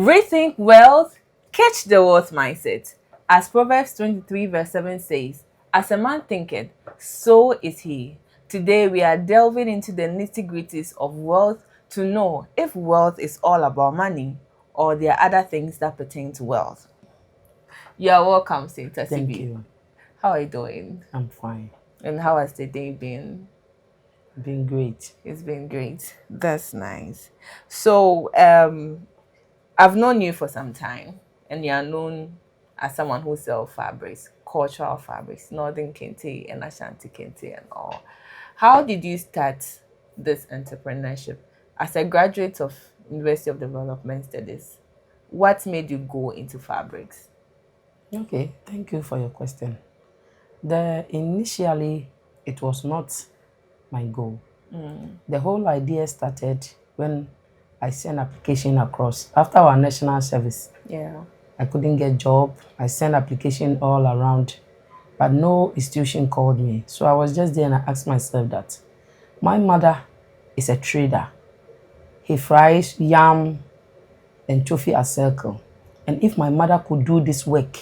Rethink wealth, catch the wealth mindset. As Proverbs 23 verse 7 says, as a man thinketh, so is he. Today we are delving into the nitty-gritties of wealth to know if wealth is all about money or there are other things that pertain to wealth. You are welcome, Saint Asibi. Thank you. How are you doing? I'm fine. And how has the day been? Been great. It's been great. That's nice. So, I've known you for some time, and you are known as someone who sells fabrics, cultural fabrics, Northern Kente and Asante Kente and all. How did you start this entrepreneurship? As a graduate of University of Development Studies, what made you go into fabrics? Okay, thank you for your question. Initially, it was not my goal. The whole idea started when I sent application across. After our national service, I couldn't get job. I sent application all around, but no institution called me. So I was just there and I asked myself that my mother is a trader. He fries yam and tofu at circle. And if my mother could do this work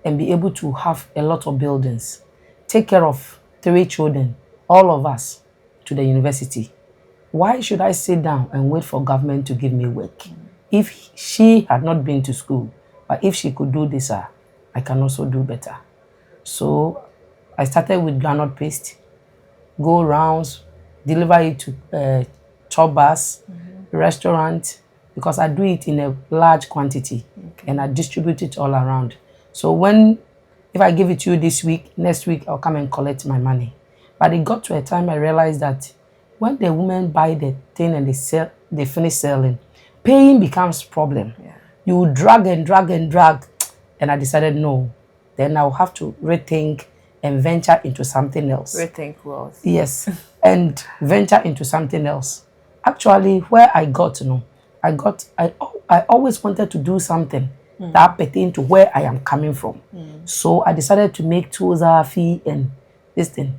and be able to have a lot of buildings, take care of 3 children, all of us, to the university, why should I sit down and wait for government to give me work? If she had not been to school, but if she could do this, I can also do better. So I started with groundnut paste, go rounds, deliver it to chop bars, restaurant, because I do it in a large quantity and I distribute it all around. So if I give it to you this week, next week I'll come and collect my money. But it got to a time I realized that when the women buy the thing and they finish selling, paying becomes problem. You drag and drag and drag, and I decided no. Then I'll have to rethink and venture into something else. Rethink wealth. Yes, and venture into something else. Actually, where I got, I always wanted to do something that pertained to where I am coming from. So I decided to make Toza, Fee, and this thing,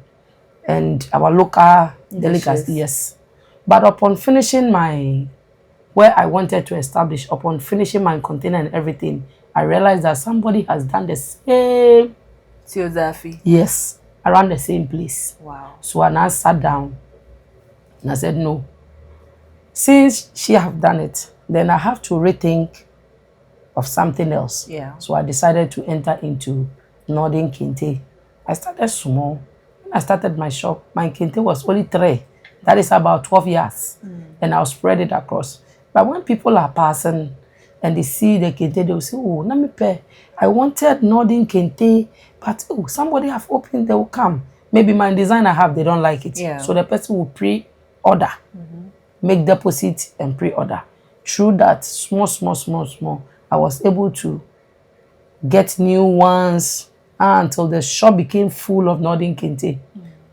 and our local delicacy. Yes, but upon finishing where I wanted to establish, upon finishing my container and everything, I realized that somebody has done the same. Tiozafi. Yes, around the same place. Wow. So I now sat down and I said, no, since she have done it, then I have to rethink of something else. So I decided to enter into Northern Kente. I started small. When I started my shop, my Kente was only 3. That is about 12 years. And I'll spread it across. But when people are passing and they see the Kente, they will say, oh, let me pay. I wanted Northern Kente, but somebody have opened, they will come. Maybe my design I have, they don't like it. So the person will pre-order, make deposit and pre-order. Through that, small, I was able to get new ones until the shop became full of Northern Kente.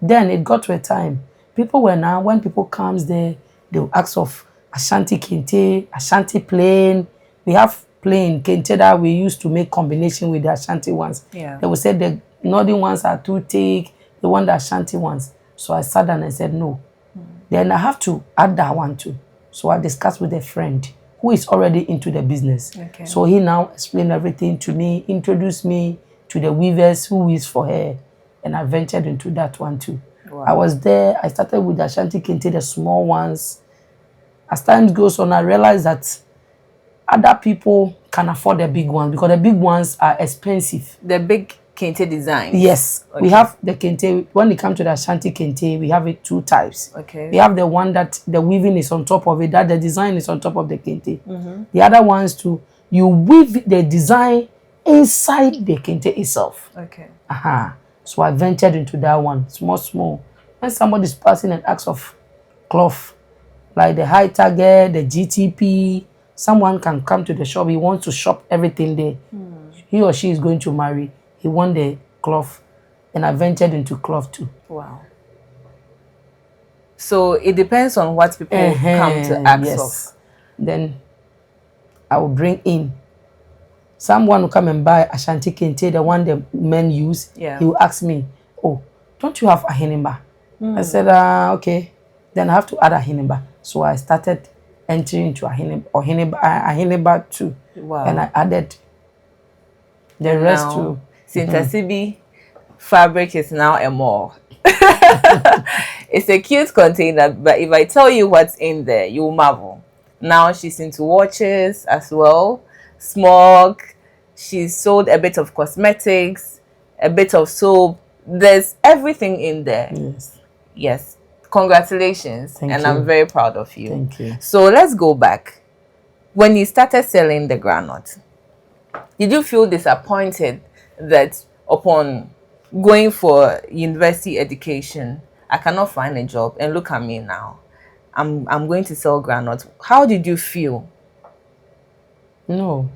Then it got to a time, when people comes there, they will ask of Ashanti Kente, Ashanti plain. We have plain Kente that we used to make combination with the Ashanti ones. They will say the Northern ones are too thick, they want the Ashanti ones. So I sat down and said no. Then I have to add that one too. So I discussed with a friend who is already into the business. So he now explained everything to me, introduced me to the weavers who weaves for her, and I ventured into that one too. I was there, I started with the Ashanti Kente, the small ones. As time goes on, I realized that other people can afford the big ones because the big ones are expensive. The big Kente design. Yes, we have the Kente. When it comes to the Ashanti Kente, we have it 2 types. We have the one that the weaving is on top of it, that the design is on top of the Kente. The other ones too, you weave the design inside the Kente itself. So I ventured into that one, small. When somebody is passing and asks of cloth, like the high target, the GTP, someone can come to the shop, he wants to shop everything there. He or she is going to marry, he wants the cloth, and I ventured into cloth too. Wow. So it depends on what people come to ask of. Then I will bring in. Someone will come and buy Ashanti Kente, the one the men use. He will ask me, oh, don't you have a hinimba? I said, okay. Then I have to add a hinimba. So I started entering into Aheneba too. Wow. And I added the rest now, to since Asibi Fabric is now a mall. It's a cute container, but if I tell you what's in there, you'll marvel. Now she's into watches as well, smoke. She's sold a bit of cosmetics, a bit of soap. There's everything in there. Yes. Yes. Congratulations. Thank and you. I'm very proud of you. Thank you. So let's go back. When you started selling the granite, did you feel disappointed that upon going for university education, I cannot find a job, and look at me now, I'm going to sell granite? How did you feel? No,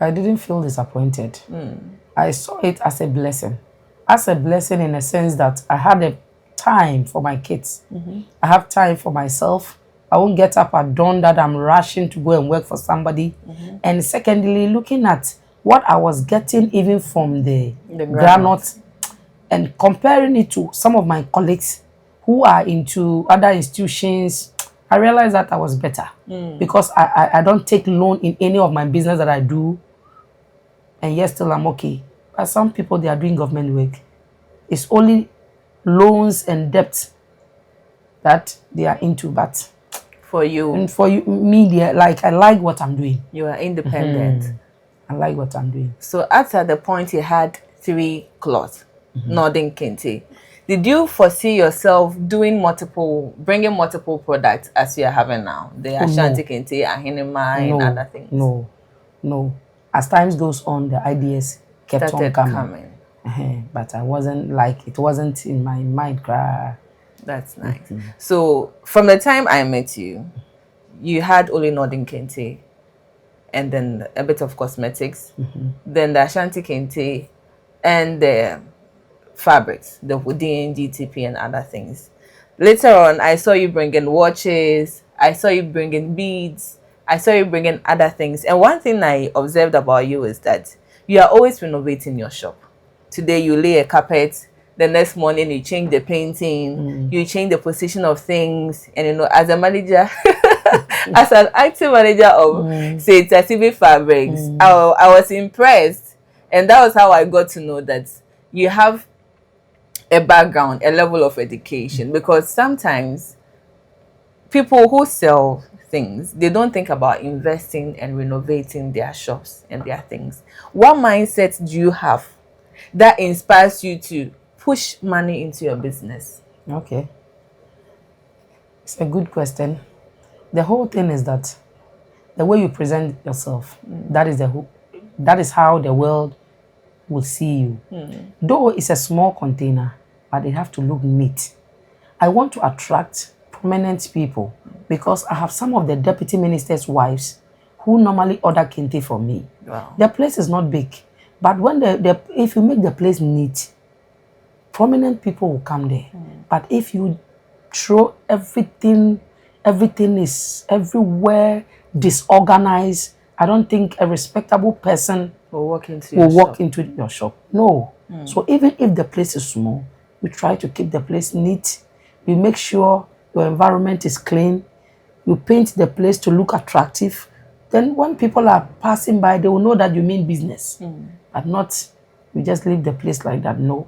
I didn't feel disappointed. I saw it as a blessing. As a blessing in a sense that I had a time for my kids. I have time for myself. I won't get up at dawn that I'm rushing to go and work for somebody. And secondly, looking at what I was getting even from the granite and comparing it to some of my colleagues who are into other institutions, I realized that I was better because I don't take loan in any of my business that I do, and yes, still I'm okay. But some people, they are doing government work. It's only loans and debts that they are into. But for you, and for you, media, like I like what I'm doing. You are independent. I like what I'm doing. So at the point you had 3 cloths, Northern Kente, did you foresee yourself bringing multiple products as you are having now? The Asante Kente, Ahinema, and other things? No. As time goes on, the ideas kept on coming. But I wasn't it wasn't in my mind. That's nice. So from the time I met you, you had only Northern Kente, and then a bit of cosmetics, then the Ashanti Kente, and the fabrics, the Woodian, GTP, and other things. Later on, I saw you bringing watches, I saw you bringing beads, I saw you bringing other things. And one thing I observed about you is that you are always renovating your shop. Today you lay a carpet, the next morning you change the painting, you change the position of things, and as a manager, as an active manager of say Asibi Fabrics, I was impressed, and that was how I got to know that you have a background, a level of education, because sometimes people who sell things, they don't think about investing and renovating their shops and their things. What mindset do you have that inspires you to push money into your business? Okay, it's a good question. The whole thing is that the way you present yourself, that is how the world will see you. Though it's a small container, but it have to look neat. I want to attract prominent people because I have some of the deputy ministers' wives who normally order kente from me. Wow. The place is not big, but when if you make the place neat, prominent people will come there. But if you throw everything is everywhere, disorganized, I don't think a respectable person will walk into your shop. No. So even if the place is small, you try to keep the place neat. You make sure your environment is clean. You paint the place to look attractive. Then when people are passing by, they will know that you mean business. But not you just leave the place like that. No.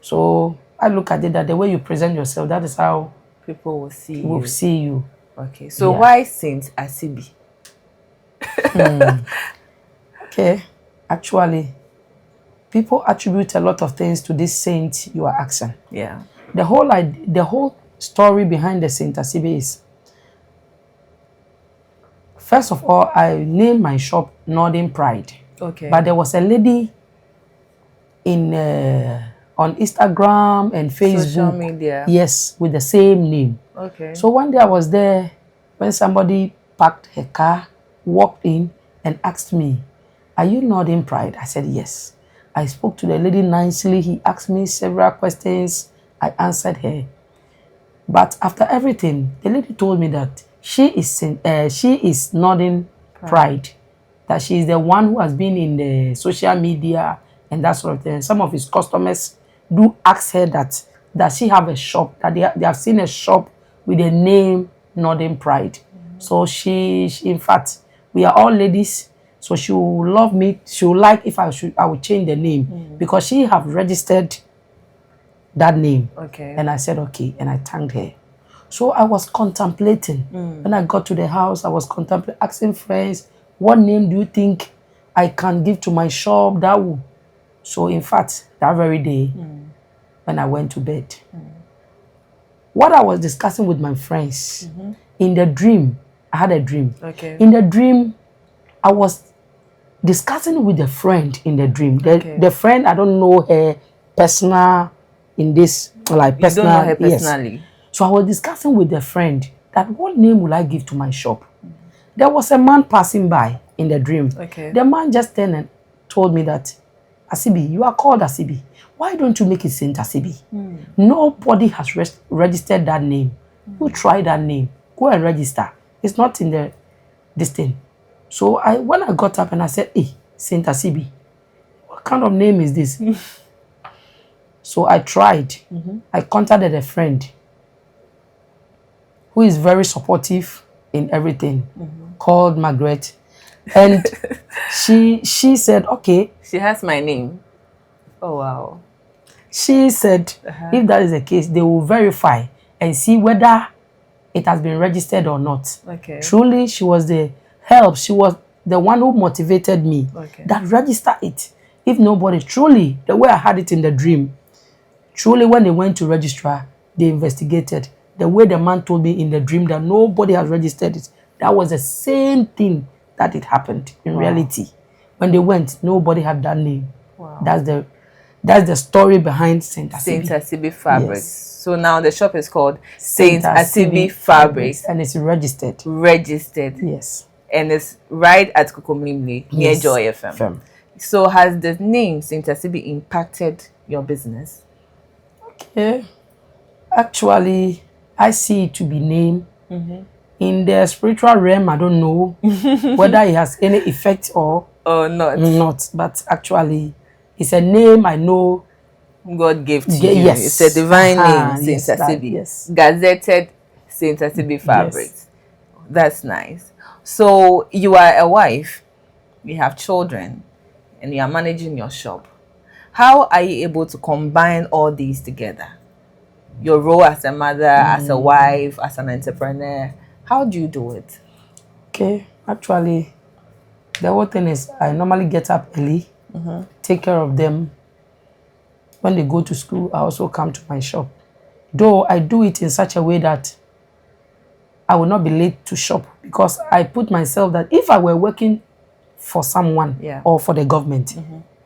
So I look at it that the way you present yourself, that is how people will see you. Okay. So why Saint Asibi? Okay. Actually, people attribute a lot of things to this saint you are asking. Yeah. The whole story behind the Saint Asibi is, first of all, I named my shop Northern Pride. Okay. But there was a lady on Instagram and Facebook. Social media. Yes, with the same name. Okay. So one day I was there when somebody parked her car, walked in and asked me, "Are you Northern Pride?" I said, "Yes." I spoke to the lady nicely. He asked me several questions. I answered her. But after everything, the lady told me that she is Northern Pride. That she is the one who has been in the social media and that sort of thing. Some of his customers do ask her that does she have a shop, that they have seen a shop with the name Northern pride. So she, in fact, we are all ladies. So she will love me. She will like if I would change the name because she have registered that name. Okay. And I said, okay. And I thanked her. So I was contemplating. When I got to the house, I was contemplating, asking friends, what name do you think I can give to my shop? That will. So in fact, that very day, when I went to bed, what I was discussing with my friends, in the dream, I had a dream. Okay. In the dream, I was discussing with a friend in the dream. The friend, I don't know her personal in this, like personal. You don't know her personally? Yes. So I was discussing with a friend that what name will I give to my shop? There was a man passing by in the dream. Okay. The man just turned and told me that, Asibi, you are called Asibi. Why don't you make it Saint Asibi? Nobody has registered that name. You try that name. Go and register. It's not in this thing. So when I got up and I said, hey, Saint Asibi, what kind of name is this? So I tried. I contacted a friend who is very supportive in everything, called Margaret. And she said, okay. She has my name. Oh, wow. She said, if that is the case, they will verify and see whether it has been registered or not. Okay. Truly, she was the help. She was the one who motivated me that register it. If nobody, truly, the way I had it in the dream, truly when they went to registrar, they investigated. The way the man told me in the dream that nobody has registered it, that was the same thing that it happened in reality. When they went, nobody had that name. Wow. That's the story behind Saint Asibi. Saint Asibi Fabrics. Yes. So now the shop is called Saint Asibi Fabrics. And it's registered. Registered. Yes. And it's right at Kukumlimli, near Joy FM. So has the name Saint Asibi impacted your business? Okay. Actually, I see it to be name. In the spiritual realm, I don't know whether it has any effect or not. Not, but actually, it's a name I know God gave to you. Yes. It's a divine name, Saint yes, Asibi. yes. Gazetted Saint Asibi Fabrics. Yes. That's nice. So you are a wife, you have children, and you are managing your shop. How are you able to combine all these together? Your role as a mother, as a wife, as an entrepreneur. How do you do it? Okay, actually, the whole thing is I normally get up early, take care of them. When they go to school, I also come to my shop. Though I do it in such a way that I will not be late to shop because I put myself that if I were working for someone or for the government,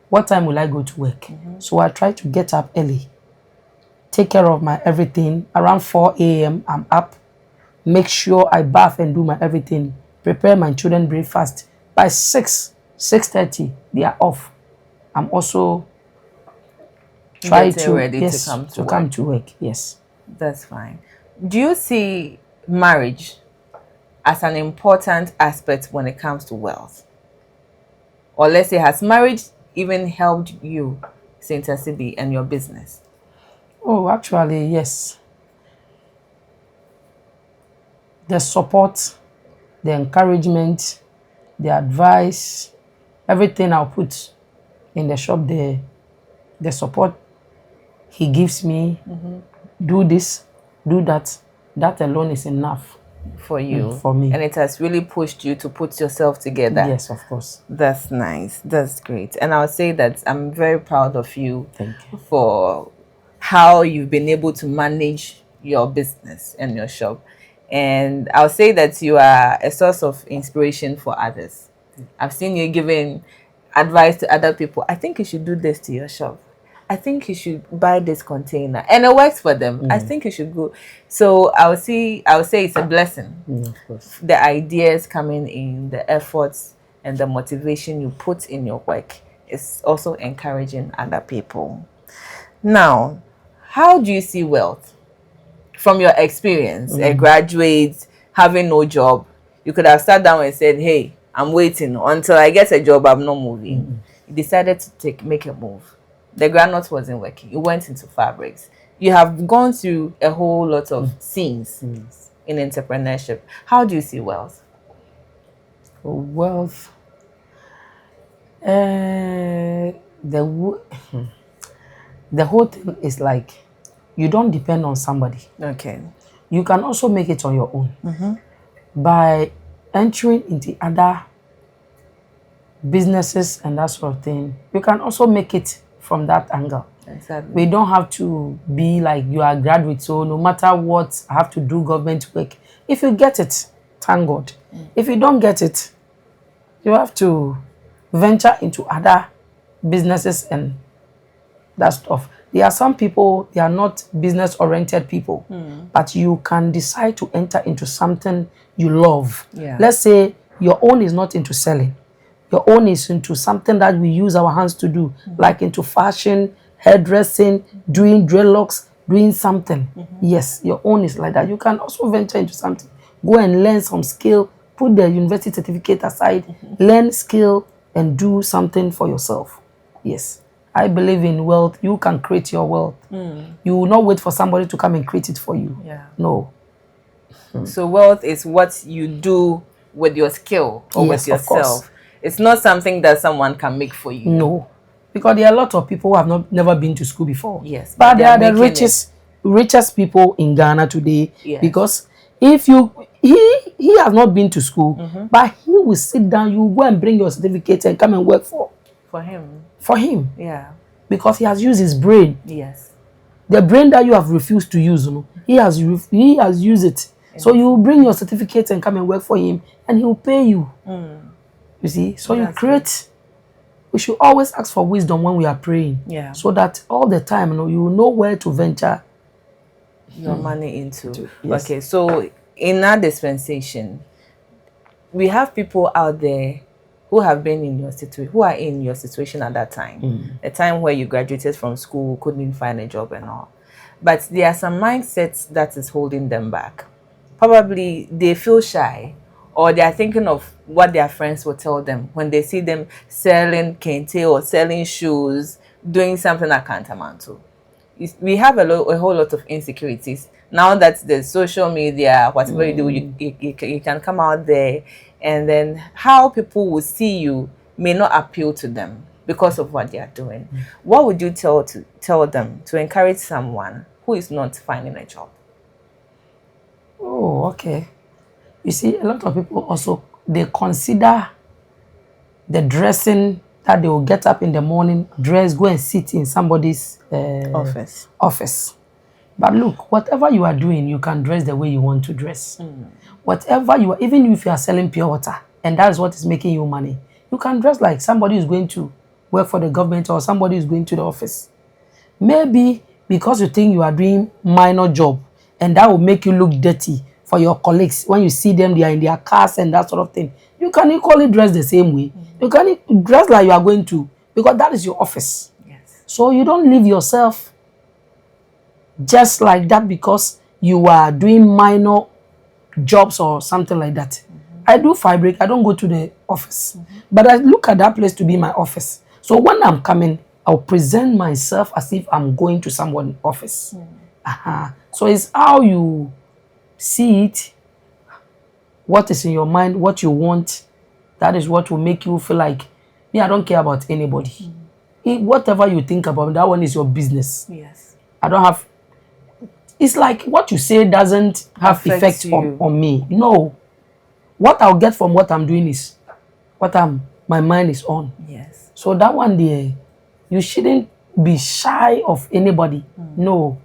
what time will I go to work? So I try to get up early, take care of my everything. Around 4 a.m. I'm up, make sure I bath and do my everything, prepare my children breakfast. By 6:30, they are off. I'm also trying to ready to come to work. Yes. That's fine. Do you see marriage as an important aspect when it comes to wealth? Or let's say, has marriage even helped you, Saint Asibi, and your business? Oh, actually, yes. The support, the encouragement, the advice, everything I'll put in the shop, the support he gives me, do this, do that, that alone is enough. For you. For me. And it has really pushed you to put yourself together. Yes, of course. That's nice. That's great. And I'll say that I'm very proud of you, for how you've been able to manage your business and your shop. And I'll say that you are a source of inspiration for others. I've seen you giving advice to other people. I think you should do this to your shop. I think you should buy this container, and it works for them. I think you should go. So I'll say it's a blessing. Of course. The ideas coming in, the efforts, and the motivation you put in your work is also encouraging other people. Now, how do you see wealth from your experience? A graduate having no job, you could have sat down and said, "Hey, I'm waiting until I get a job. I'm not moving." You decided to make a move. The groundnut wasn't working. You went into fabrics. You have gone through a whole lot of scenes in entrepreneurship. How do you see wealth? Wealth, the whole thing is like you don't depend on somebody. Okay. You can also make it on your own by entering into other businesses and that sort of thing. You can also make it from that angle. Exactly. We don't have to be like you are a graduate, so no matter what, I have to do government work. If you get it, thank God. If you don't get it, you have to venture into other businesses and that stuff. There are some people, they are not business-oriented people, but you can decide to enter into something you love. Yeah. Let's say your own is not into selling. Your own is into something that we use our hands to do, like into fashion, hairdressing, doing dreadlocks, doing something. Yes, your own is like that. You can also venture into something. Go and learn some skill, put the university certificate aside, learn skill, and do something for yourself. Yes. I believe in wealth. You can create your wealth. You will not wait for somebody to come and create it for you. Yeah. No. So wealth is what you do with your skill or Yes, with of yourself. course. It's not something that someone can make for you. No. Because there are a lot of people who have never been to school before. Yes. But they are the richest people in Ghana today. Yes. Because if he has not been to school, but he will sit down, you go and bring your certificate and come and work for him. For him. Yeah. Because he has used his brain. Yes. The brain that you have refused to use, he has used it. So you bring your certificate and come and work for him, and he will pay you. You see? So you create. We should always ask for wisdom when we are praying. Yeah. So that all the time, you will know where to venture your money into. Yes. Okay, so in our dispensation, we have people out there who have been in your situation, who are in your situation at that time, a time where you graduated from school, couldn't find a job and all. But there are some mindsets that is holding them back. Probably they feel shy, or they are thinking of what their friends will tell them when they see them selling kente or selling shoes, doing something at Kantamanto. We have a whole lot of insecurities. Now that the social media, whatever you do, you can come out there, and then how people will see you may not appeal to them because of what they are doing. What would you tell them to encourage someone who is not finding a job? Oh, okay. You see, a lot of people also, they consider the dressing that they will get up in the morning, dress, go and sit in somebody's office. But look, whatever you are doing, you can dress the way you want to dress. Whatever you are, even if you are selling pure water, and that is what is making you money, you can dress like somebody is going to work for the government or somebody is going to the office. Maybe because you think you are doing minor job, and that will make you look dirty for your colleagues. When you see them, they are in their cars and that sort of thing. You can equally dress the same way. You can dress like you are going to, because that is your office. Yes. So you don't leave yourself just like that because you are doing minor jobs or something like that. I do fabric. I don't go to the office. But I look at that place to be my office. So when I'm coming, I'll present myself as if I'm going to someone's office. So it's how you see it, what is in your mind, what you want. That is what will make you feel like, me, I don't care about anybody. Whatever you think about, that one is your business. Yes. I don't have... It's like what you say doesn't have effect on me. No. What I'll get from what I'm doing is what my mind is on. Yes. So that one there, you shouldn't be shy of anybody. No.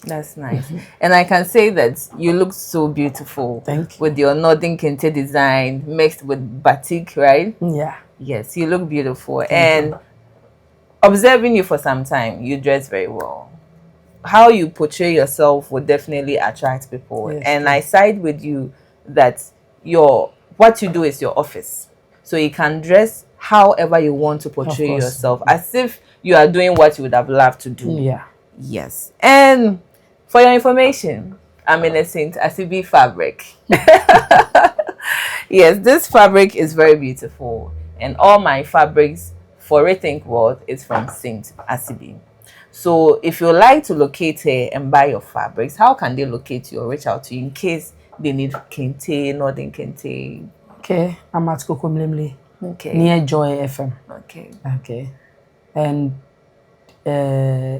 That's nice. And I can say that you look so beautiful. Thank you. With your Northern Kente design mixed with batik, right? Yeah. Yes, you look beautiful. And observing you for some time, you dress very well. How you portray yourself would definitely attract people. Yes, and I side with you that what you do is your office. So you can dress however you want to portray yourself, as if you are doing what you would have loved to do. Yeah. Yes. And for your information, I'm in a Saint Asibi fabric. Yes, this fabric is very beautiful. And all my fabrics for RETHINK World is from Saint Asibi. So if you like to locate her and buy your fabrics, how can they locate you or reach out to you in case they need Kente, Northern Kente? Okay, I'm at Kokomlemle. Okay. Near Joy FM. Okay. Okay. And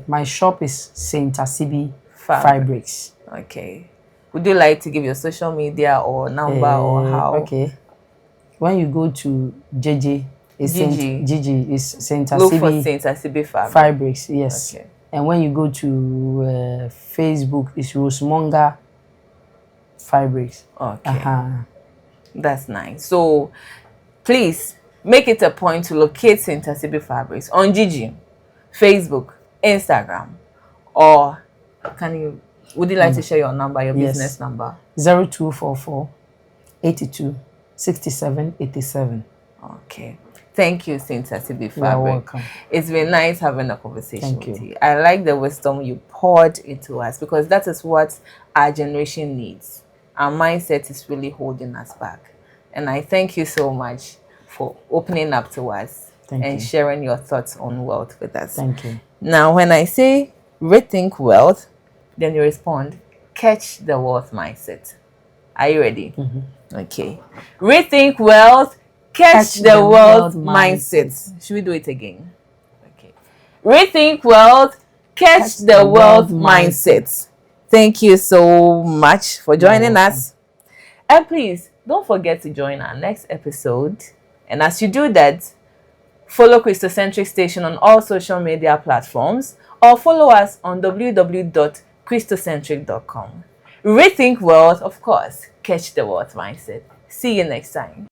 my shop is Saint Asibi Fabrics. Okay. Would you like to give your social media or number or how? Okay. When you go to JJ, it's Gigi is Saint Asibi. Look for Saint Asibi Fabrics. Yes. Okay. And when you go to Facebook, it's Mongah Fabrics. Okay. That's nice. So please make it a point to locate Saint Asibi Fabrics on Gigi, Facebook, Instagram, or would you like to share your number, your business number? 0244 82 67 87. Okay. Thank you, Saint Asibi Fabric. You're welcome. It's been nice having a conversation with you. I like the wisdom you poured into us because that is what our generation needs. Our mindset is really holding us back. And I thank you so much for opening up to us and sharing your thoughts on wealth with us. Thank you. Now, when I say rethink wealth, then you respond, catch the wealth mindset. Are you ready? Okay. Rethink wealth, catch the wealth mindset. Should we do it again? Okay. Rethink wealth, catch the wealth mindset. Thank you so much for joining us. And please, don't forget to join our next episode. And as you do that, follow Christocentric Station on all social media platforms or follow us on www.christocentric.com. Rethink wealth, of course, catch the wealth mindset. See you next time.